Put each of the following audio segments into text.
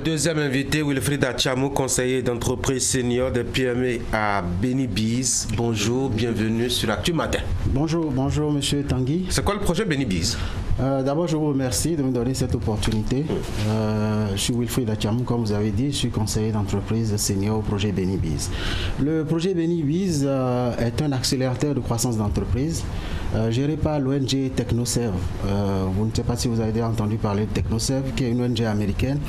Deuxième invité, Wilfried Chamou, conseiller d'entreprise senior de PME à Benibiz. Bonjour, bienvenue sur Actu Matin. Bonjour Monsieur Tanguy. C'est quoi le projet Benibiz? D'abord, je vous remercie de me donner cette opportunité. Je suis Wilfried Chamou, comme vous avez dit, je suis conseiller d'entreprise senior au projet Benibiz. Le projet Benibiz est un accélérateur de croissance d'entreprise géré par l'ONG TechnoServe. Vous ne savez pas si vous avez déjà entendu parler de TechnoServe, qui est une ONG américaine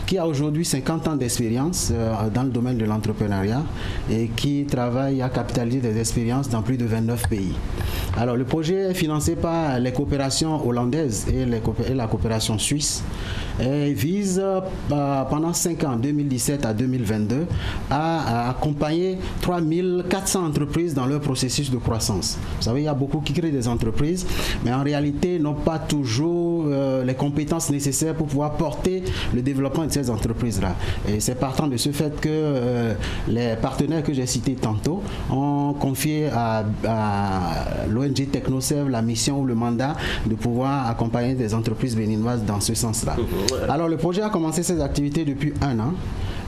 qui a aujourd'hui 50 ans d'expérience dans le domaine de l'entrepreneuriat et qui travaille à capitaliser des expériences dans plus de 29 pays. Alors, le projet est financé par les coopérations hollandaises et la coopération suisse et vise pendant 5 ans, 2017 à 2022, à accompagner 3400 entreprises dans leur processus de croissance. Vous savez, il y a beaucoup qui créent des entreprises, mais en réalité n'ont pas toujours les compétences nécessaires pour pouvoir porter le développement de ces entreprises-là. Et c'est partant de ce fait que les partenaires que j'ai cités tantôt ont confié à l'ONG TechnoServe la mission ou le mandat de pouvoir accompagner des entreprises béninoises dans ce sens-là. Alors, le projet a commencé ses activités depuis 1 an.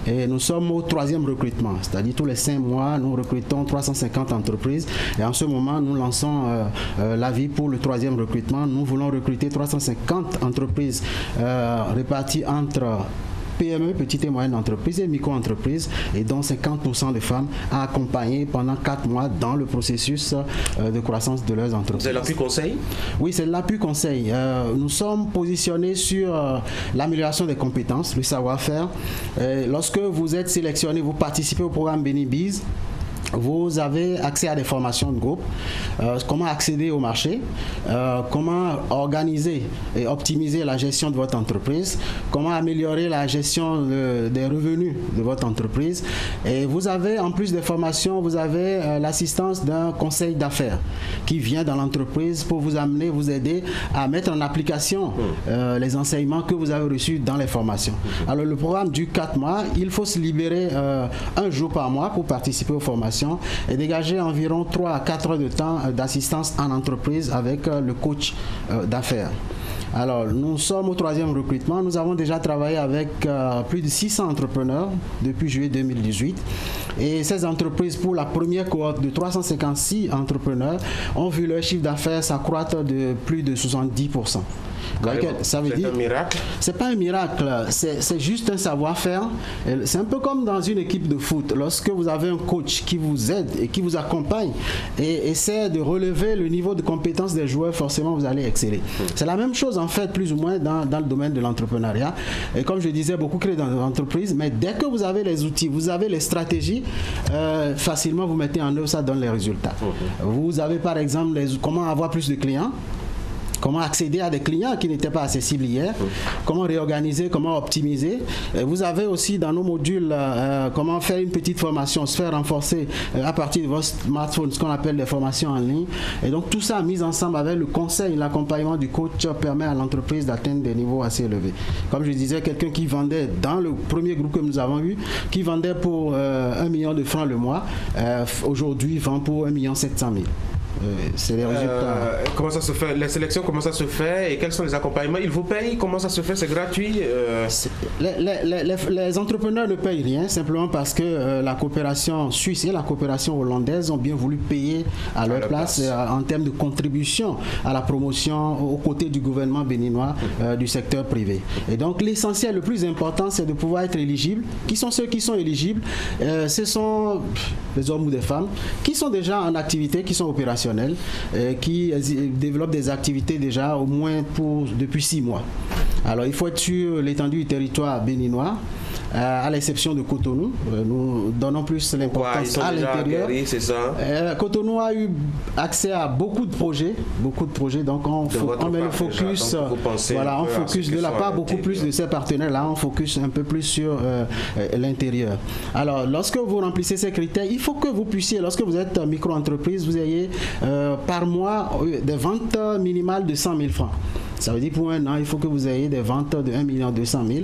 Et nous sommes au 3e recrutement, c'est-à-dire tous les 5 mois, nous recrutons 350 entreprises. Et en ce moment, nous lançons l'avis pour le 3e recrutement. Nous voulons recruter 350 entreprises réparties entre PME, petites et moyennes entreprises et micro-entreprises, et dont 50% de femmes à accompagner pendant 4 mois dans le processus de croissance de leurs entreprises. C'est l'appui conseil? Oui, c'est l'appui conseil. Nous sommes positionnés sur l'amélioration des compétences, le savoir-faire. Lorsque vous êtes sélectionné, vous participez au programme Benibiz. Vous avez accès à des formations de groupe, comment accéder au marché, comment organiser et optimiser la gestion de votre entreprise, comment améliorer la gestion des revenus de votre entreprise. Et vous avez, en plus des formations, vous avez l'assistance d'un conseil d'affaires qui vient dans l'entreprise pour vous amener, vous aider à mettre en application les enseignements que vous avez reçus dans les formations. Alors le programme dure 4 mois, il faut se libérer 1 jour par mois pour participer aux formations et dégager environ 3 à 4 heures de temps d'assistance en entreprise avec le coach d'affaires. Alors, nous sommes au 3e recrutement. Nous avons déjà travaillé avec plus de 600 entrepreneurs depuis juillet 2018. Et ces entreprises, pour la première cohorte de 356 entrepreneurs, ont vu leur chiffre d'affaires s'accroître de plus de 70%. Ça veut dire, c'est un miracle? C'est pas un miracle, c'est juste un savoir-faire. C'est un peu comme dans une équipe de foot. Lorsque vous avez un coach qui vous aide et qui vous accompagne et essaie de relever le niveau de compétence des joueurs, forcément vous allez exceller. C'est la même chose en fait, plus ou moins dans le domaine de l'entrepreneuriat. Et comme je disais, beaucoup créent dans l'entreprise, mais dès que vous avez les outils, vous avez les stratégies, facilement vous mettez en œuvre, ça donne les résultats. Vous avez par exemple comment avoir plus de clients. Comment accéder à des clients qui n'étaient pas accessibles hier, comment réorganiser, comment optimiser. Vous avez aussi dans nos modules comment faire une petite formation, se faire renforcer à partir de votre smartphone, ce qu'on appelle des formations en ligne. Et donc tout ça mis ensemble avec le conseil, l'accompagnement du coach permet à l'entreprise d'atteindre des niveaux assez élevés. Comme je disais, quelqu'un qui vendait dans le premier groupe que nous avons eu, qui vendait pour 1 million de francs le mois, aujourd'hui vend pour 1,7 million. C'est les résultats. Comment ça se fait? Les sélections, comment ça se fait? Et quels sont les accompagnements? Ils vous payent? Comment ça se fait? C'est gratuit? Les entrepreneurs ne payent rien, simplement parce que la coopération suisse et la coopération hollandaise ont bien voulu payer à leur place en termes de contribution à la promotion aux côtés du gouvernement béninois du secteur privé. Et donc l'essentiel, le plus important, c'est de pouvoir être éligible. Qui sont ceux qui sont éligibles? Ce sont des hommes ou des femmes qui sont déjà en activité, qui sont opérationnels, qui développent des activités déjà au moins depuis 6 mois. Alors il faut être sur l'étendue du territoire béninois, à l'exception de Cotonou. Nous donnons plus l'importance à l'intérieur. Cotonou a eu accès à beaucoup de projets, donc on met le focus, on focus de la part beaucoup plus de ces partenaires-là, on focus un peu plus sur l'intérieur. Alors, lorsque vous remplissez ces critères, il faut que vous puissiez, lorsque vous êtes micro-entreprise, vous ayez par mois des ventes minimales de 100 000 francs. Ça veut dire pour 1 an, il faut que vous ayez des ventes de 1 200 000.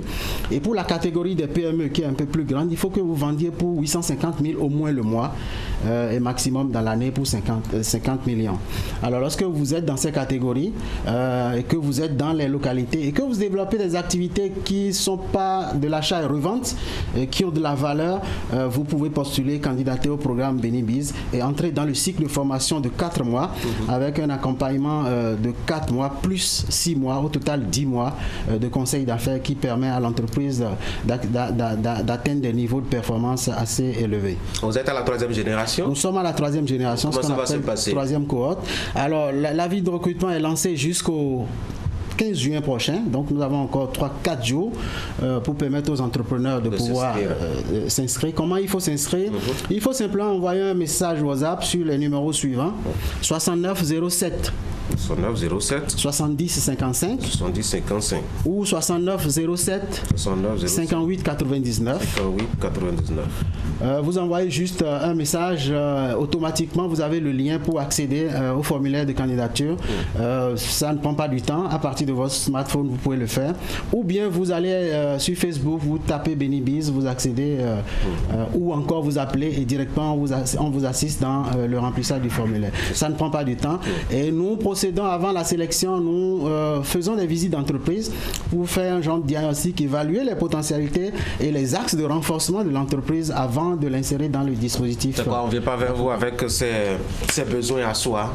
Et pour la catégorie des PME qui est un peu plus grande, il faut que vous vendiez pour 850 000 au moins le mois. et maximum dans l'année pour 50 millions. Alors lorsque vous êtes dans ces catégories et que vous êtes dans les localités et que vous développez des activités qui ne sont pas de l'achat et revente, qui ont de la valeur, vous pouvez postuler, candidater au programme BeniBiz et entrer dans le cycle de formation de 4 mois avec un accompagnement de 4 mois plus 6 mois, au total 10 mois de conseil d'affaires qui permet à l'entreprise d'atteindre des niveaux de performance assez élevés. Vous êtes à la 3e génération? Nous sommes à la 3e génération, Comment ça va se passer? 3e cohorte. Alors, la vie de recrutement est lancée jusqu'au 15 juin prochain, donc nous avons encore 3-4 jours pour permettre aux entrepreneurs de pouvoir s'inscrire. Comment il faut s'inscrire? Il faut simplement envoyer un message WhatsApp sur les numéros suivants: 69 07 70 55 ou 69 07 58 99. Vous envoyez juste un message, automatiquement vous avez le lien pour accéder au formulaire de candidature. Ça ne prend pas du temps, à partir de votre smartphone vous pouvez le faire, ou bien vous allez sur Facebook, vous tapez BeniBiz, vous accédez ou encore vous appelez et directement on vous assiste dans le remplissage du formulaire. Ça ne prend pas du temps et nous procédons avant la sélection, nous faisons des visites d'entreprise pour faire un genre de diagnostic, évaluer les potentialités et les axes de renforcement de l'entreprise avant de l'insérer dans le dispositif. C'est quoi, on ne vient pas vers vous avec ses besoins à soi?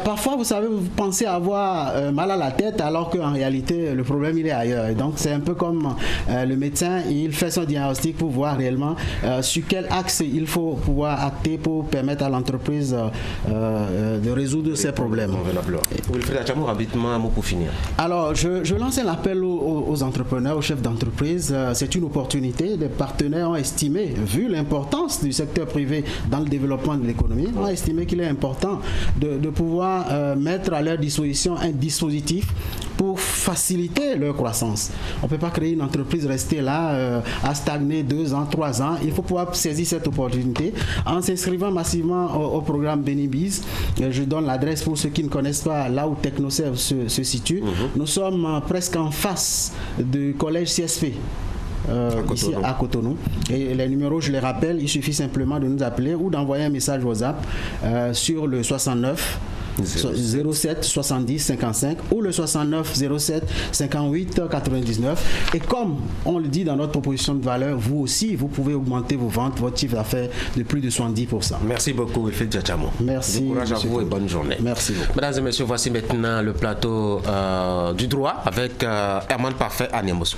Parfois, vous savez, vous pensez avoir mal à la tête alors qu'en réalité, le problème, il est ailleurs. Et donc, c'est un peu comme le médecin, il fait son diagnostic pour voir réellement sur quel axe il faut pouvoir acter pour permettre à l'entreprise de résoudre ses problèmes. Wilfried Atchamou, rapidement, un mot pour finir. Alors, je lance un appel aux entrepreneurs, aux chefs d'entreprise. C'est une opportunité. Les partenaires ont estimé, vu l'importance du secteur privé dans le développement de l'économie, ont estimé qu'il est important de pouvoir mettre à leur disposition un dispositif pour faciliter leur croissance. On ne peut pas créer une entreprise, rester là à stagner 2 ans, 3 ans. Il faut pouvoir saisir cette opportunité en s'inscrivant massivement au programme BeniBiz. Je donne l'adresse pour ceux qui ne connaissent pas là où Technoserve se situe. Nous sommes presque en face du collège CSP. Ici à Cotonou. Et les numéros, je les rappelle, il suffit simplement de nous appeler ou d'envoyer un message WhatsApp sur le 69 07 70 55 ou le 69 07 58 99. Et comme on le dit dans notre proposition de valeur, vous aussi, vous pouvez augmenter vos ventes, votre chiffre d'affaires de plus de 70%. Merci beaucoup, Wilfried Atchamou. Merci. Bon courage à vous et bonne journée. Merci beaucoup. Mesdames et messieurs, voici maintenant le plateau du droit avec Herman Parfait à Niamboso.